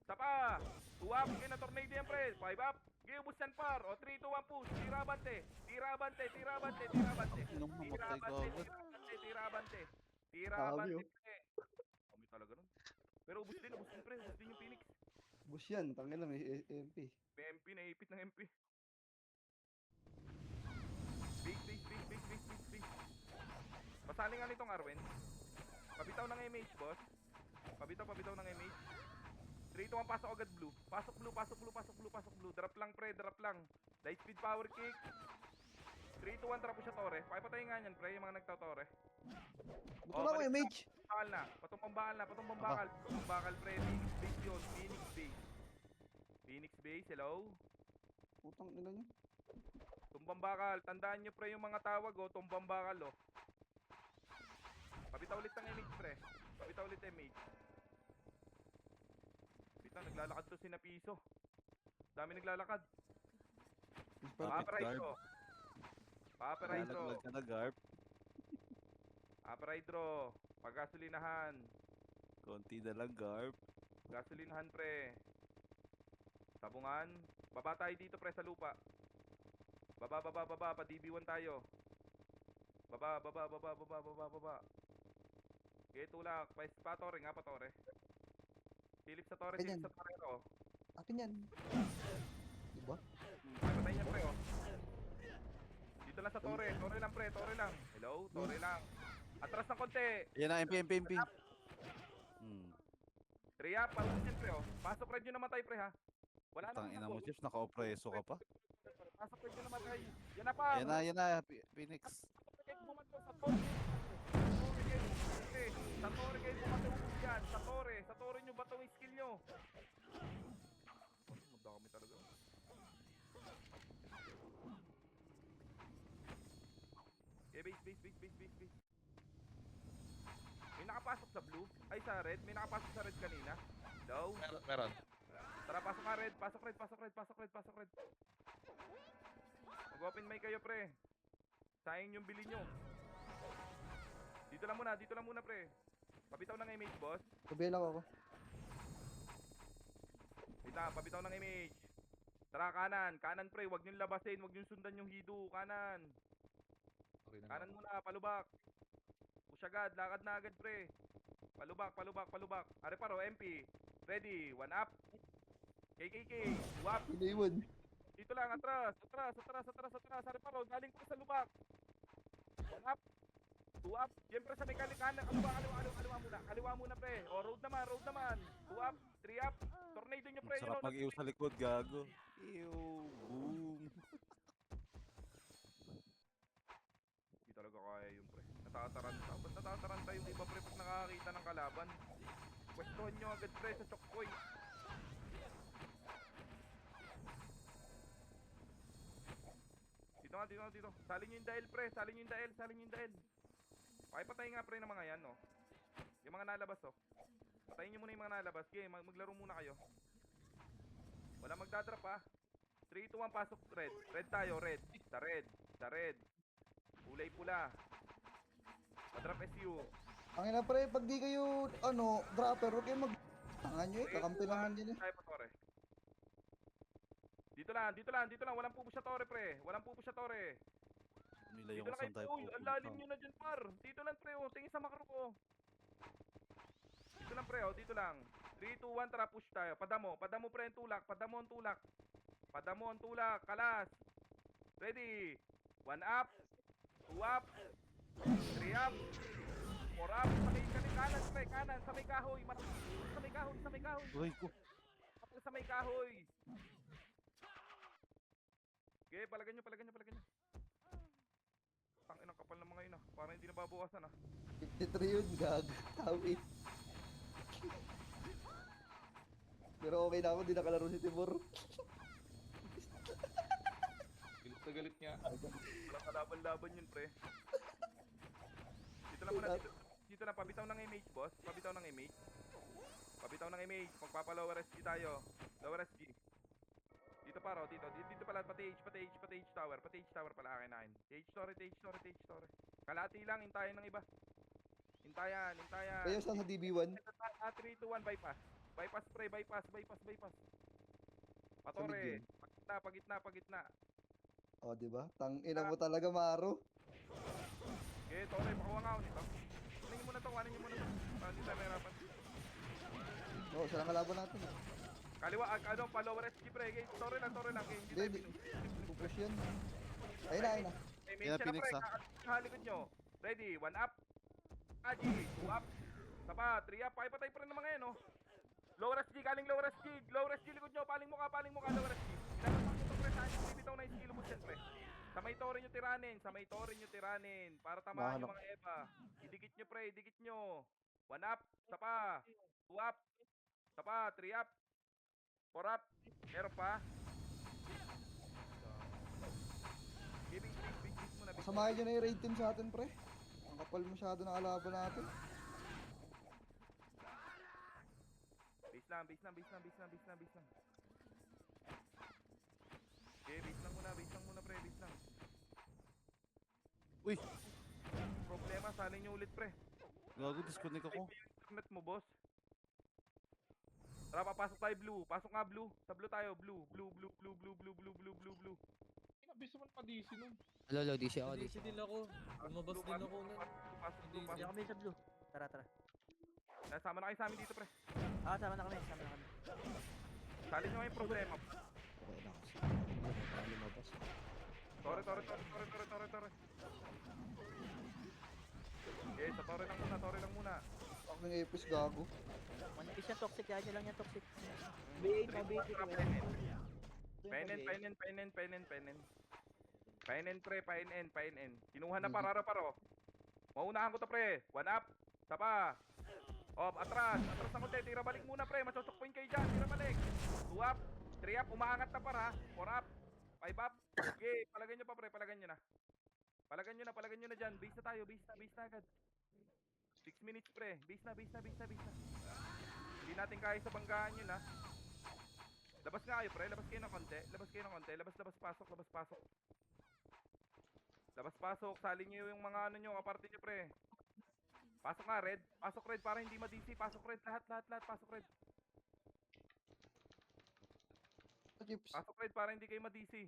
Tapa. 2 up. Okay na, tornado yan, pre. 5 up. Gibus yan, par. O, 3, 2, 1, push. Tirabante. Nung namatay ko agad. Dami, oh. pre. Kami talaga nun. Pero ubus din, pre. Ubus din yung Phoenix. Bus yan, tangina may MP. May MP, naipit ng MP. Base. Pasali nga nitong Arwen. Pabitaw ng MH, boss. Pabitaw ng MH. 3 to 1, pasok agad blue. Pasok blue. Drop lang, pre, Light speed power kick. 3 to 1, trap siya, Tore. Pakipatayin nga yan, pre, yung mga nagtaw-Tore. Buto na ko balik image. Patong pambakal, pre. Phoenix base yun. Phoenix base, hello? Putang ina niyo. Tumbang bakal. Tandaan nyo, pre, yung mga tawag, oh. Tumbang bakal, oh. Pabitaw ulit ng image, pre. Naglalakad to si Napiso. Dami naglalakad. Paparahydro. Nalaglag ka na, Garp. Paparahydro. Pagasolinahan. Konti na lang, Garp. Gasolinahan, pre. Sabungan. Baba tayo dito, pre, sa lupa. Baba. Pa DB1 tayo. Baba. Okay, tulak. Patore nga, patore. Silip sa Torre, oh. Akin yan. Diba? Patay niya, pre, oh. Dito lang sa Torre. Torre lang, pre. Hello? Torre lang. Atras ng konti. Yan na, MP. 3 up, pasok yan, pre, oh. Pasok red yung namatay, pre, ha. Wala na. Tangina mo, Chief. Naka-opreso ka pa. Pasok red yung namatay. Yan na pa. Yan na, Phoenix. Bumato sa Torre. Sa Torre kayo bumatulog yan. Sa Torre nyo bato yung skill nyo. Madami talaga. Okay, base. May nakapasok sa blue. Ay, sa red. May nakapasok sa red kanina. Hello? Meron. Tara, pasok ka red. Pasok red, pasok red, pasok red, pasok red. Mag-open mic kayo, pre. Sayang yung bili nyo. Dito lang muna, pre. Pabitaw ng image, boss. Sabi lang ako. Wait lang, pabitaw ng image. Tara, kanan. Kanan, pre. Huwag niyong labasin. Huwag niyong sundan yung hidu. Kanan. Kanan muna, palubak. Push agad, lakad na agad, pre. Palubak. Are paro, MP. Ready, one up. KKK, wap. Iniwan. Dito lang, atras. Are paro, galing ko sa lubak. One up. Two up. Siyempre sa may kanan. Kaliwa muna, pre. O, road naman. Two up, three up. Tornado nyo, pre. Sarap mag-iw sa likod, gago. Ew, boom. Hindi talaga kaya yun, pre. Natataranta. Ba't natataranta yung iba, pre, pag nakakita ng kalaban? Pwestuhan nyo agad, pre, sa chokboy. Dito. Salin nyo yung dahil, pre. Salin nyo yung dahil. Pakipatay nga, pre, ng mga yan, no? Yung mga nalabas, oh. Patayin nyo muna yung mga nalabas. Okay, maglaro muna kayo. Wala magdadrop, ha? 3, 2, 1, pasok, red. Red tayo, red. Sa red. Kulay pula. Padrop SU. Ang ina pre, pag di kayo, dropper, huwag kayo tangan nyo kakampi lang yan eh. Tayo pa, Tore. Dito lang. Walang pupo siya, Tore, pre. Nila Dito yung lang kayo, saan tayo uy. Ang pupunta. lalim nyo na dyan, par. Dito lang, pre, oh. Tingin sa makro ko. Dito lang, pre, oh. Dito lang. 3, 2, 1, tara, push tayo. Padamo, pre, ang tulak. Padamo ang tulak. Kalas. Ready. 1 up. 2 up. 3 up. 4 up. Kanan, pre, kanan. Sa may kahoy. Sa may kahoy. Uy, ko. Kapag sa may kahoy. Okay, palagyan nyo. Tangin ang kapal ng mga yun, ah. Parang hindi nababawasan, ah. 53 yun, gag. Tawid. Pero okay na ako, di nakalaro si Timur. Galit na galit nga. Walang kalaban-laban yun, pre. Dito lang muna, dito lang. Pabitaw ng image, boss. Pabitaw ng image. Magpapa-lower SG tayo. Lower SG. Dito paro, dito pala, pati H tower pala akin. H story. Kalati lang, hintayan ng iba. Hintayan. Kayo sa DB1. 3, 2, 1, bypass. Bypass, pre, bypass. Patore, pagitna. O, diba? Tang ina mo talaga, Maro. Okay, Tore, pakuha nga ako nito. Kunin nyo muna to. Hindi tayo mahirapan. Oo, siya lang kalaban natin. Kaliwa, pa-lower SG, pre. Okay, Tore lang. Okay, hindi tayo Hindi. Pupush yan. Ayun na. May Kaya mention na, Phoenix, pre. ah. Nakalikod nyo. Ready, 1 up. Aji, 2 up. Tapa, 3 up. Pakipatay pa rin ng mga yan, oh. Lower SG, galing lower SG, likod nyo. Paling mo ka, lower SG. Pinapasok ito, pre. Saan yung bibitaw na yung skill mo dyan, pre. Sa may tore nyo tiranin. Para tamaan yung mga Eva. Idikit nyo, pre. 1 up. Tapa. 2 up. Tapa, 3 up. 4 up. Meron pa. Big muna. Kasamahin nyo na yung raid team sa atin, pre. Ang kapal masyado ng kalaban natin. Base lang. Okay, base lang muna, pre. Uy, Problema, salin nyo ulit, pre. gago, disconnect ako. Internet mo, boss. Tara, papasok tayo blue. Pasok nga blue. Sa blue tayo, blue. Inabis naman pa DC nun. Lolo, DC ako. DC din ako. Lumabas din ako nun. Pasok. Hindi kami sa blue. Tara. Nasama na kayo sa amin dito, pre. Sama na kami. Salin nyo yung problema. Okay na kasi. Para lumabas. Tore. Okay, sa tore lang muna. Aking epis, gago. Manipis yan, toxic. Kaya nyo lang yan, toxic. Painin, pre. Kinuha na paro. Maunahan ko to, pre. 1 up. Tapa. Atras ng konti. Tira balik muna, pre. Masosokpoint kayo dyan. Tira balik. 2 up. 3 up. Umaangat na para. 4 up. 5 up. Okay. Palagyan nyo pa, pre. Palagyan nyo na dyan. Base na tayo. Base na agad. 6 minutes pre. Base na. Hindi natin kaya sa banggaan yun ha. Labas nga kayo pre, labas kayo ng konti. Labas, pasok. Labas, pasok. Salin nyo yung mga ano nyo, kaparte nyo pre. Pasok nga red. Pasok red para hindi ma-DC. Pasok red. Lahat. Pasok red. Chips. Pasok red para hindi kayo ma-DC.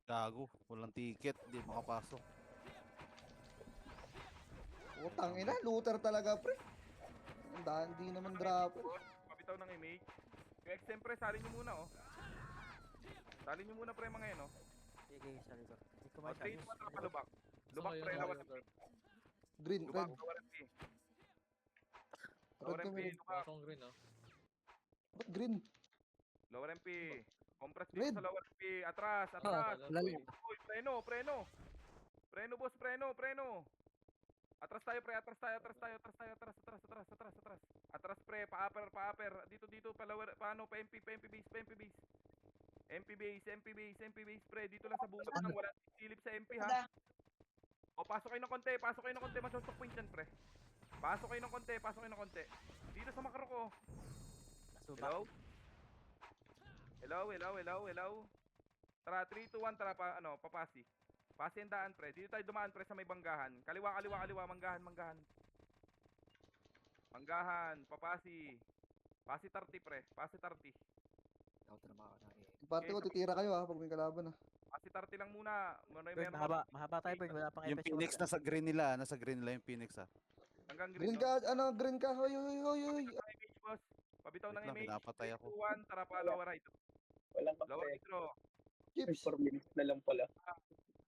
Gago. Walang ticket. Di makapasok. Utang ina, looter talaga, pre. Hindi naman dropper. Pabitaw ng image. Yung XM pre, salin nyo muna oh. Salin nyo muna pre mga yan oh. Sige, sorry ko. Hindi ko O, 3 masyadong. to 1 palubak. Lubak pre, lawan MP. Green, Lubak, red. lower MP. Red Lower kami, MP, red. lubak. Pasong green, ah. Ba't green? Lower MP. Compress Red. dito sa lower MP. Atras. lalo. Uy, preno. Preno boss, preno. Atras tayo pre, atras. Atras pre, pa-upper. Dito, pa lower, paano, pa MP base. MP base pre, dito lang sa bunga lang, wala silip sa MP ha. O, pasok kayo ng konti, masosok point yan pre. Pasok kayo ng konti. Dito sa makro ko. Nasuba. Hello. Tara, 3, 2, 1, tara papasi. Pasi ang daan pre. Dito tayo dumaan pre sa may banggahan. Kaliwa, manggahan. Papasi. Pasi 30 pre. Pasi 30. Parte ko, titira kayo ha, pag may kalaban ha. Pasi 30 lang muna. Bird, mahaba tayo, Bird. Wala pang Yung FS1. Phoenix nasa green nila. Nasa green nila yung Phoenix ha. Hanggang Green green. ka, green ka. Hoy. Image boss. Pabitaw Wait ng lang, image. pinapatay 3, ako. 2, 1, tara pa lower right. Walang Lower right draw. Chips. 4 minutes na lang pala.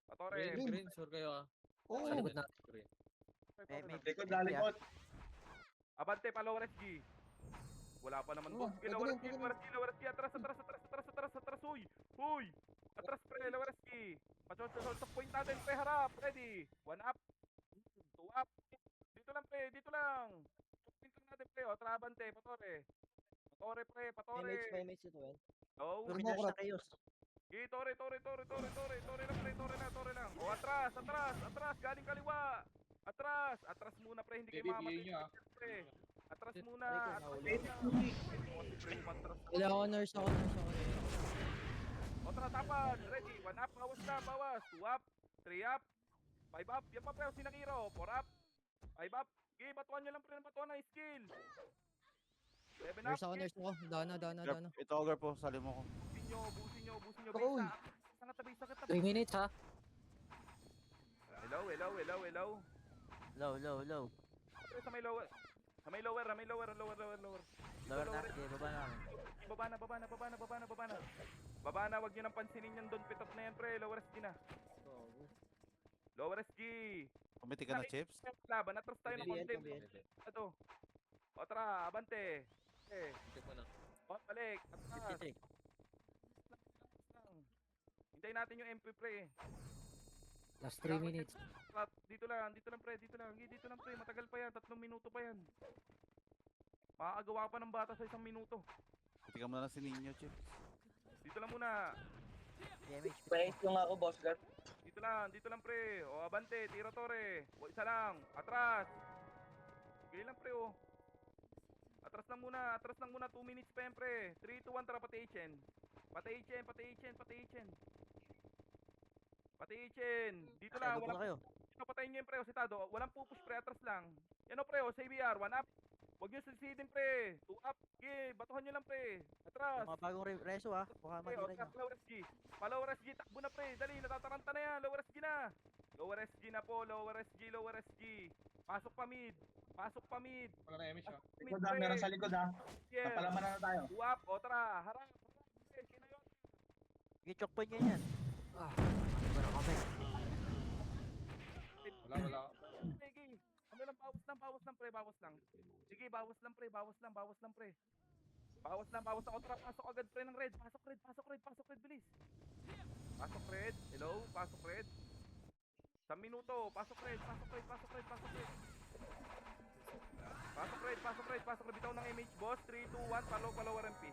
Patore. Green, sure kayo, ah. Oo. Sa likod natin. Green. May Likod, lalikod. Abante pa lower SG. Wala pa naman boss. Pwede Lower rin, SG, pwede lower SG. Atras. Huy. Atras pre, lower SG. Pachol sa point natin pre, harap. Ready. 1 up. 2 up. Dito lang pre, dito lang. Point lang natin pre. O, trabante, patore. Patore. May ito yan. Oh, Pero Finish mo, na kayo. okay, tore lang. O, atras. Galing kaliwa. Atras muna pre, hindi kayo mamatay. Pre. Atras muna. Ilang honors ako. O, tara, tapad. Ready. 1 up, bawas. 2 up. 3 up. 5 up. Yan pa pre, sinakiro. 4 up. 5 up. Okay, batuan nyo lang pre ng batuan na skill. 7 up. Honors ako. Dana. Ito ogre po. Sali mo ko. Busin nyo. Oy. Base na. 3 minutes ha. Hello. Low. Pre, sa may lower. Lower Lower na. Okay, baba namin. Baba na, wag nyo nang pansinin yung don pitot na yan pre. Lower SG na. Lower SG. Kumiti ka na, Chips? Laban, atras tayo ng konti. Pumili. Ito. O tara, abante. Check mo na. O, balik. Atras. 53. Hintayin natin yung MP pre. Last 3 minutes. Dito lang pre. Dito lang pre, matagal pa yan. 3 minuto pa yan. Makakagawa pa ng bata sa 1 minuto. Kumiti ka muna si Ninyo, Chips. Dito lang muna. Damage. Pace yung ako, boss guard. Dito lang pre. O, abante, tira tore. O, isa lang. Atras. Sige lang pre, o. Atras lang muna. 2 minutes pa yan pre. 3, 2, 1, tara pati-HN. Pati-HN. Dito lang. Wala kayo. Dito patayin nyo yung pre, o sitado. Walang pupush pre, atras lang. Yan o pre, o, sa ABR. 1 up. Huwag nyo susidin pre. 2 up. Okay, batuhan nyo lang pre. Atras. Mga bagong reso ha. Baka Pre, o, matira nyo. lower SG. Pa-lower SG, takbo na pre. Dali, natataranta na yan. Lower SG na. Lower SG na po. Lower SG. Pasok pa mid. Wala na image, ah. Likod ha, meron sa likod ha. Yeah. Napalaman na tayo. Uwap. O, tara. Harap. Pre, sino yun? Sige, choke point nyo yan. Wala kami. Wala. Sige. Ano lang, bawas lang pre. Sige, bawas lang pre. O, tara, pasok agad pre ng red. Pasok red, bilis. Pasok red. Hello, pasok red. 1 minuto. Pasok red. Bitaw ng image, boss. 3, 2, 1, lower MP.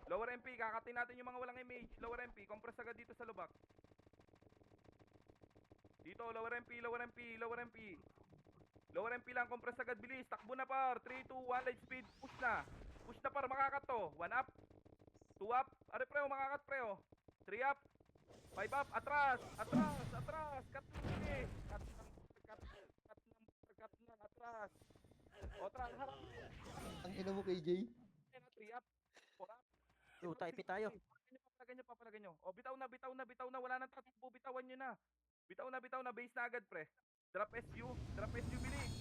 Lower MP, kakatin natin yung mga walang image. Lower MP, compress agad dito sa lubak. Dito, lower MP. Lower MP lang, compress agad, bilis. Takbo na par. 3, 2, 1, light speed. Push na. Push na par, makakat to. 1 up. 2 up. Are preo, makakat preo. 3 up. 5 up. Atras. Atras. Atras. Cut lang, bilis. Cut lang. Cut lang. Atras. O, atras. Harap. Ang ina mo, KJ. 3 up. 4 up. Yo, type tayo. Papalagay nyo, papalagay nyo. O, bitaw na, bitaw na, bitaw na. Wala nang tatakbo, bitawan nyo na. Bitaw na. Base na agad, pre. Drop SU. Drop SU, bilis.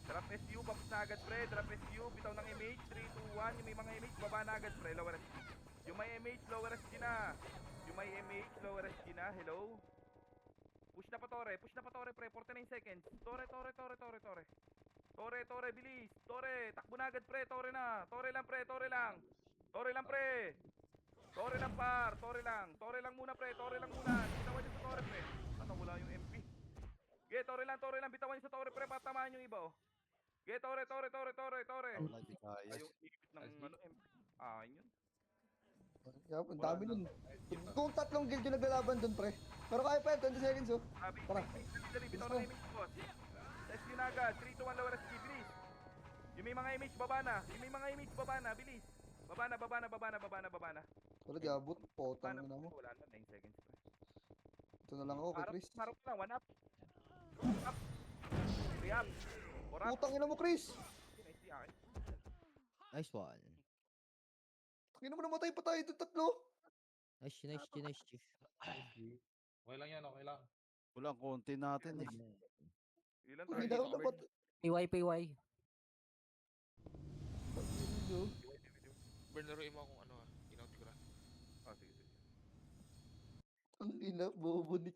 Drop SU, bumps na agad, pre. Drop SU, bitaw ng image. 3, 2, 1. Yung may mga image, baba na agad, pre. Lower SG. Yung may image, lower SG na. Yung may image, lower SG na. Hello? Push na pa, Tore. Push na pa, Tore, pre. 49 seconds. Tore. Tore, bilis. Tore, takbo na agad, pre. Tore na. Tore lang, pre. Tore lang, pre. Tore lang, par. Tore lang muna, pre. Tore lang muna. Bitawan nyo sa Tore, pre. Ano, wala yung MP. Ge, Tore lang. Bitawan nyo sa Tore, pre. Patamaan yung iba, oh. Ge, Tore. Wala, di kaya. Ay, yung ipit ng, ano, MP. Ah, yun. Yup, ang dami nun. Kung 3 guild yung naglalaban dun, pre. Pero kaya pa yan, 20 seconds, oh. Sabi, Tara. dali, bitaw ng image, boss. Sa SG na agad. 3, 2, 1, lower SG, bilis. Yung may mga image, baba na. Bilis. Baba na. Wala, di abot. Potang Baba na mo. Wala na, 9 seconds, pre. Ito na lang ako kay Chris. Harap lang, 1 up. 2 up. 3 up. 4 up. Putang ina mo, Chris. Nice di akin. Nice one. Tangina mo, namatay pa tayo dun 3. Nice, chief. Okay lang yan, okay lang. Wala, ang konti natin eh. Ilan Tangina tayo? ko, namatay. PY. Burn, laruin mo kung ano ha. Inauti ko na. Ah, sige. Tangina, bobo ni